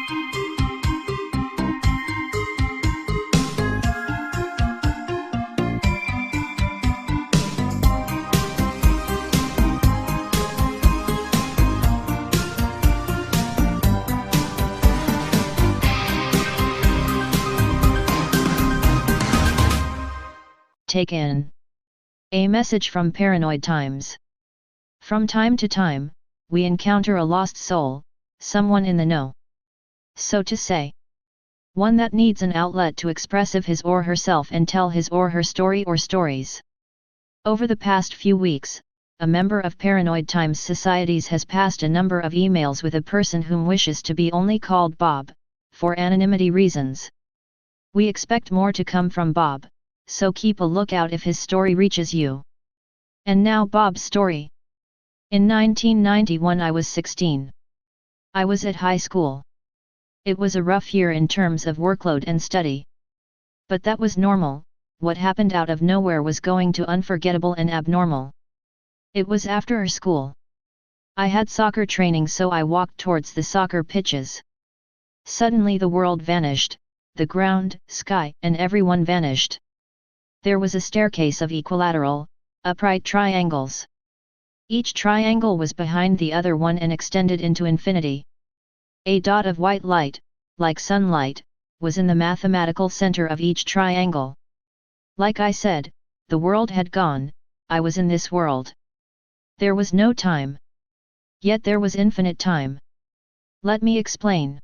Take in. A message from Paranoid Times. From time to time, we encounter a lost soul, someone in the know. So to say. One that needs an outlet to express of his or herself and tell his or her story or stories. Over the past few weeks, a member of Paranoid Times Societies has passed a number of emails with a person whom wishes to be only called Bob, for anonymity reasons. We expect more to come from Bob, so keep a lookout if his story reaches you. And now Bob's story. In 1991 I was 16. I was at high school. It was a rough year in terms of workload and study. But that was normal. What happened out of nowhere was going to unforgettable and abnormal. It was after school. I had soccer training, so I walked towards the soccer pitches. Suddenly the world vanished, the ground, sky, and everyone vanished. There was a staircase of equilateral, upright triangles. Each triangle was behind the other one and extended into infinity. A dot of white light, like sunlight, was in the mathematical center of each triangle. Like I said, the world had gone, I was in this world. There was no time. Yet there was infinite time. Let me explain.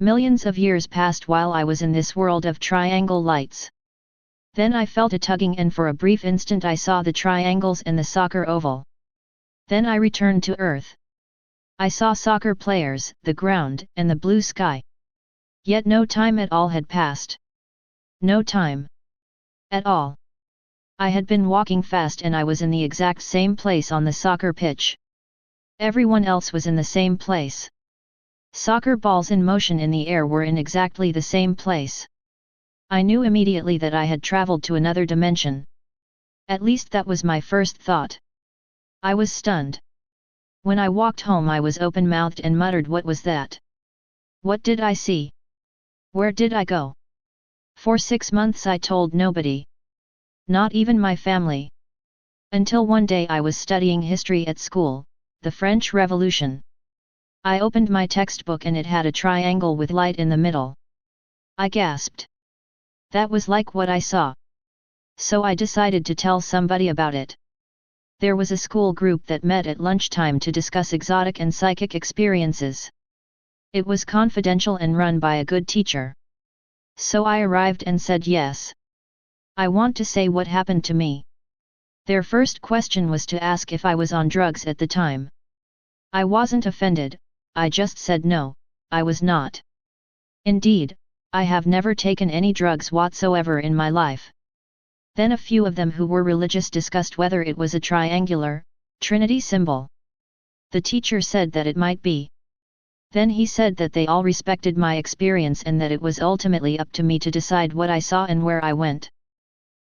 Millions of years passed while I was in this world of triangle lights. Then I felt a tugging, and for a brief instant I saw the triangles and the soccer oval. Then I returned to Earth. I saw soccer players, the ground, and the blue sky. Yet no time at all had passed. No time. At all. I had been walking fast and I was in the exact same place on the soccer pitch. Everyone else was in the same place. Soccer balls in motion in the air were in exactly the same place. I knew immediately that I had traveled to another dimension. At least that was my first thought. I was stunned. When I walked home I was open-mouthed and muttered, "What was that? What did I see? Where did I go?" For 6 months I told nobody. Not even my family. Until one day I was studying history at school, the French Revolution. I opened my textbook and it had a triangle with light in the middle. I gasped. That was like what I saw. So I decided to tell somebody about it. There was a school group that met at lunchtime to discuss exotic and psychic experiences. It was confidential and run by a good teacher. So I arrived and said yes. I want to say what happened to me. Their first question was to ask if I was on drugs at the time. I wasn't offended, I just said no, I was not. Indeed, I have never taken any drugs whatsoever in my life. Then a few of them who were religious discussed whether it was a triangular, Trinity symbol. The teacher said that it might be. Then he said that they all respected my experience and that it was ultimately up to me to decide what I saw and where I went.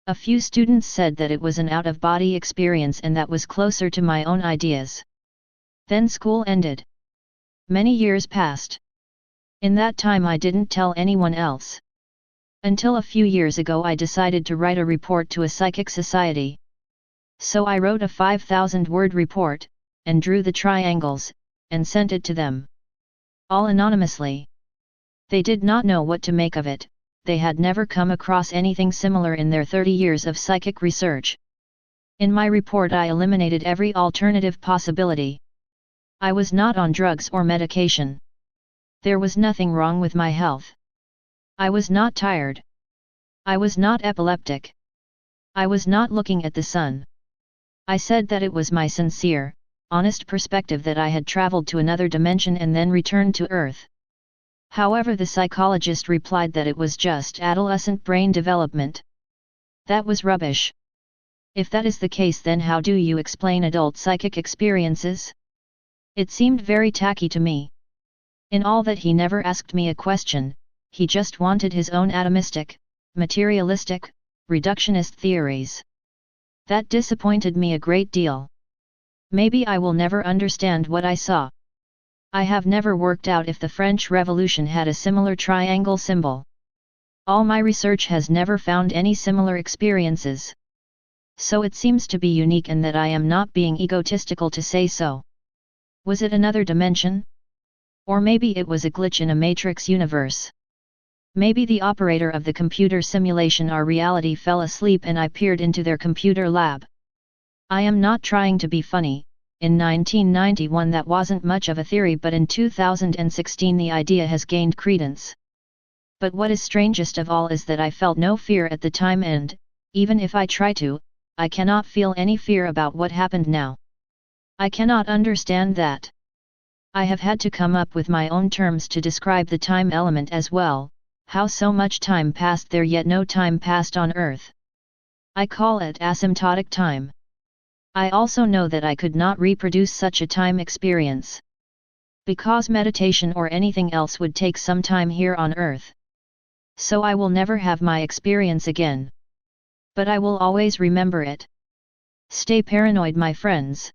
A few students said that it was an out-of-body experience and that was closer to my own ideas. Then school ended. Many years passed. In that time I didn't tell anyone else. Until a few years ago I decided to write a report to a psychic society. So I wrote a 5,000-word report, and drew the triangles, and sent it to them. All anonymously. They did not know what to make of it, they had never come across anything similar in their 30 years of psychic research. In my report I eliminated every alternative possibility. I was not on drugs or medication. There was nothing wrong with my health. I was not tired. I was not epileptic. I was not looking at the sun. I said that it was my sincere, honest perspective that I had traveled to another dimension and then returned to Earth. However, the psychologist replied that it was just adolescent brain development. That was rubbish. If that is the case, then how do you explain adult psychic experiences? It seemed very tacky to me. In all that he never asked me a question, he just wanted his own atomistic, materialistic, reductionist theories. That disappointed me a great deal. Maybe I will never understand what I saw. I have never worked out if the French Revolution had a similar triangle symbol. All my research has never found any similar experiences. So it seems to be unique and that I am not being egotistical to say so. Was it another dimension? Or maybe it was a glitch in a matrix universe. Maybe the operator of the computer simulation or reality fell asleep and I peered into their computer lab. I am not trying to be funny. In 1991 that wasn't much of a theory, but in 2016 the idea has gained credence. But what is strangest of all is that I felt no fear at the time and, even if I try to, I cannot feel any fear about what happened now. I cannot understand that. I have had to come up with my own terms to describe the time element as well, how so much time passed there yet no time passed on Earth. I call it asymptotic time. I also know that I could not reproduce such a time experience. Because meditation or anything else would take some time here on Earth. So I will never have my experience again. But I will always remember it. Stay paranoid, my friends.